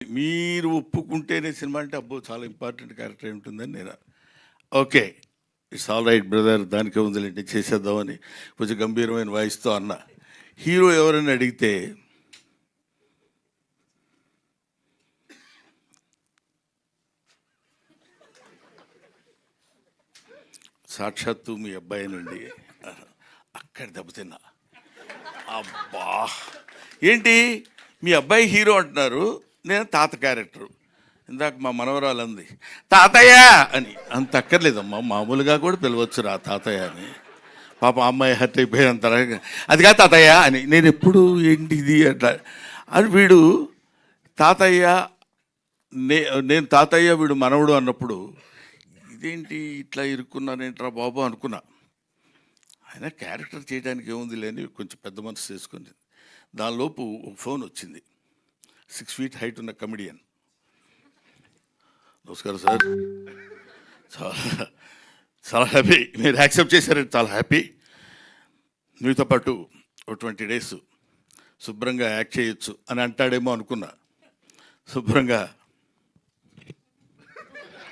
మీరు ఒప్పుకుంటేనే సినిమా అంటే అబ్బో చాలా ఇంపార్టెంట్ క్యారెక్టర్ ఉంటుందని నేను okay it's all right brother, దానికే ఉందిలేండి చేసేద్దామని కొంచెం గంభీరమైన వాయిస్తో అన్న. హీరో ఎవరైనా అడిగితే సాక్షాత్తు మీ అబ్బాయినండి అక్కడ దెబ్బతిన్నా. అబ్బా ఏంటి మీ అబ్బాయి హీరో అంటున్నారు, నేను తాత క్యారెక్టరు. ఇందాక మా మనవరాలు అంది తాతయ్య అని. అంత అక్కర్లేదమ్మా, మామూలుగా కూడా పిలవచ్చు రా తాతయ్య అని. పాప అమ్మాయి హర్ట్ అయిపోయినంత అది కాదు తాతయ్య అని. నేను ఎప్పుడు ఏంటిది అట్లా అని వీడు తాతయ్య నేను తాతయ్య వీడు మనవడు అన్నప్పుడు ఇదేంటి ఇట్లా ఇరుక్కున్నానేంట్రా బాబు అనుకున్నా. ఆయన క్యారెక్టర్ చేయడానికి ఏముంది లేని కొంచెం పెద్ద మనసు చేసుకుంది. దానిలోపు ఒక ఫోన్ వచ్చింది. 6 feet హైట్ ఉన్న కమెడియన్. నమస్కారం సార్, చాలా చాలా హ్యాపీ మీరు యాక్సెప్ట్ చేశారంటే చాలా హ్యాపీ. మీతో పాటు ఒక 20 days శుభ్రంగా యాక్ట్ చేయొచ్చు అని అంటాడేమో అనుకున్నా. శుభ్రంగా